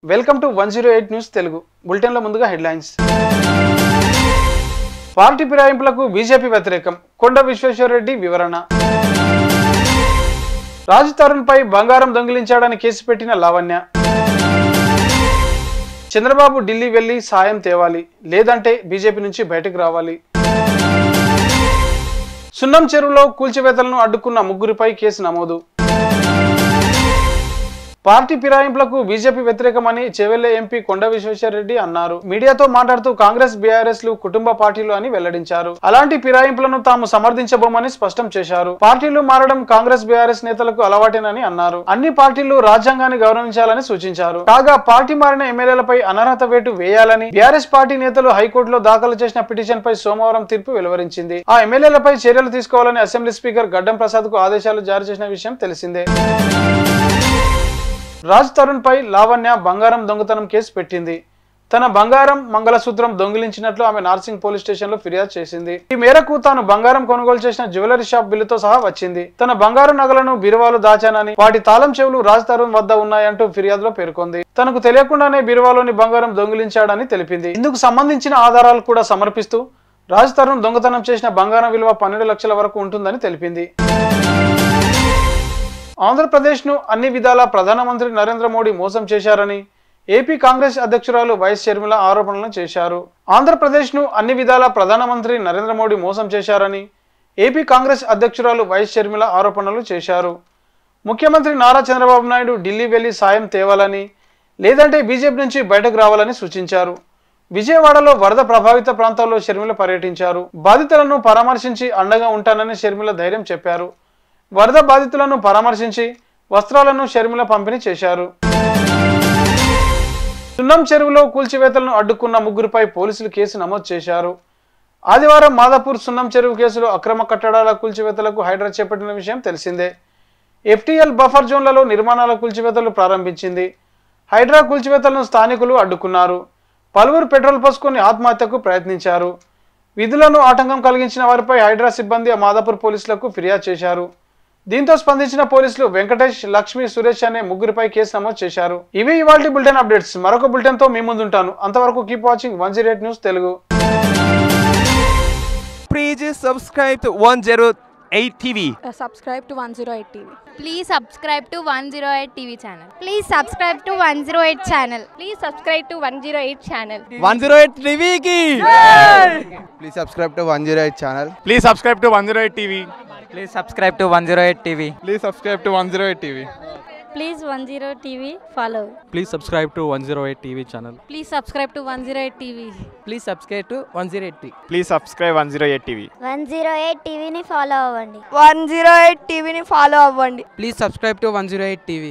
Welcome to 108 news Telugu bulletin లో ముందుగా headlines. Party ఫిరాయింపులకు BJP వ్యతిరేకం, కొండ విశ్వేశ్వరరెడ్డి వివరణ. రాజ్ తరుణ్ పై బంగారం దొంగిలించాడని కేసు పెట్టిన లావణ్య. చంద్రబాబు ఢిల్లీ వెళ్లి సాయం తేవాలి, లేదంటే బీజేపీ నుంచి బయటకు రావాలి. సున్నం చెరువులో కూల్చివేతలను అడ్డుకున్న ముగ్గురిపై కేసు నమోదు. పార్టీ ఫిరాయింపులకు బీజేపీ వ్యతిరేకమని చెవెళ్లే ఎంపీ కొండ విశ్వేశ్వరరెడ్డి అన్నారు. మీడియాతో మాట్లాడుతూ కాంగ్రెస్ బీఆర్ఎస్ లు కుటుంబ పార్టీలు అని వెల్లడించారు. అలాంటి ఫిరాయింపులను తాము సమర్థించబోమని స్పష్టం చేశారు. పార్టీలు మారడం కాంగ్రెస్ బీఆర్ఎస్ నేతలకు అలవాటేనని అన్నారు. అన్ని పార్టీలు రాజ్యాంగాన్ని గౌరవించాలని సూచించారు. కాగా పార్టీ మారిన ఎమ్మెల్యేలపై అనర్హత వేటు వేయాలని బీఆర్ఎస్ పార్టీ నేతలు హైకోర్టులో దాఖలు చేసిన పిటిషన్ పై సోమవారం తీర్పు వెలువరించింది. ఆ ఎమ్మెల్యేలపై చర్యలు తీసుకోవాలని అసెంబ్లీ స్పీకర్ గడ్డం ప్రసాద్ కు ఆదేశాలు జారీ చేసిన విషయం తెలిసిందే. రాజ్ తరుణ్ పై లావణ్య బంగారం దొంగతనం కేసు పెట్టింది. తన బంగారం మంగళసూత్రం దొంగిలించినట్లు ఆమె నార్సింగ్ పోలీస్ స్టేషన్ లో ఫిర్యాదు చేసింది. ఈ మేరకు తాను బంగారం కొనుగోలు చేసిన జ్యువెలరీ షాప్ బిల్లుతో సహా వచ్చింది. తన బంగారు నగలను బీరువాలో దాచానని, వాటి తాళం చెవులు రాజ్ తరుణ్ వద్ద ఉన్నాయంటూ ఫిర్యాదులో పేర్కొంది. తనకు తెలియకుండానే బీరువాలోని బంగారం దొంగిలించాడని తెలిపింది. ఇందుకు సంబంధించిన ఆధారాలు కూడా సమర్పిస్తూ రాజ్ తరుణ్ దొంగతనం చేసిన బంగారం విలువ 12 లక్షల వరకు ఉంటుందని తెలిపింది. ఆంధ్రప్రదేశ్ను అన్ని విధాలా ప్రధానమంత్రి నరేంద్ర మోడీ మోసం చేశారని ఏపీ కాంగ్రెస్ అధ్యక్షురాలు వైఎస్ షర్మిల ఆరోపణలు చేశారు. ఆంధ్రప్రదేశ్ను అన్ని విధాలా ప్రధానమంత్రి నరేంద్ర మోడీ మోసం చేశారని ఏపీ కాంగ్రెస్ అధ్యక్షురాలు వైఎస్ షర్మిల ఆరోపణలు చేశారు. ముఖ్యమంత్రి నారా చంద్రబాబు నాయుడు ఢిల్లీ వెళ్లి సాయం తేవాలని, లేదంటే బీజేపీ నుంచి బయటకు రావాలని సూచించారు. విజయవాడలో వరద ప్రభావిత ప్రాంతాల్లో షర్మిల పర్యటించారు. బాధితులను పరామర్శించి అండగా ఉంటానని షర్మిల ధైర్యం చెప్పారు. వరద బాధితులను పరామర్శించి వస్త్రాలను షర్మిల పంపిణీ చేశారు. సున్నం చెరువులో కూల్చివేతలను అడ్డుకున్న ముగ్గురిపై పోలీసులు కేసు నమోదు చేశారు. ఆదివారం మాదాపూర్ సున్నం చెరువు కేసులో అక్రమ కట్టడాల కూల్చివేతలకు హైడ్రా చేపట్టిన విషయం తెలిసిందే. ఎఫ్టీఎల్ బఫర్ జోన్లలో నిర్మాణాల కూల్చివేతలు ప్రారంభించింది. హైడ్రా కూల్చివేతలను స్థానికులు అడ్డుకున్నారు. పలువురు పెట్రోల్ పోసుకొని ఆత్మహత్యకు ప్రయత్నించారు. విధులను ఆటంకం కలిగించిన వారిపై హైడ్రా సిబ్బంది మాదాపూర్ పోలీసులకు ఫిర్యాదు చేశారు. దీంతో స్పందించిన పోలీసులు వెంకటేష్, లక్ష్మి, సురేష్ అనే ముగ్గురిపై కేసు నమోదు చేశారు. ఇవి ఇవాల్టి బులెటిన్ అప్డేట్స్. మరొక బులెటిన్ తో మీ ముందుంటాను. అంతవరకు keep watching 108 news Telugu. Please subscribe to 108 TV. Subscribe to 108 TV. Please subscribe to 108 TV channel. Please subscribe to 108 channel. Please subscribe to 108 channel. 108 TV ki. Please subscribe to 108 channel. Please subscribe to 108 TV. Please subscribe to 108 TV. Please subscribe to 108 TV. Please 108 TV follow. Please subscribe to 108 TV channel. Please subscribe to 108 TV. Please subscribe to 108 TV. Please subscribe 108 TV. 108 TV ni follow అవ్వండి. 108 TV ni follow అవ్వండి. Please subscribe to 108 TV.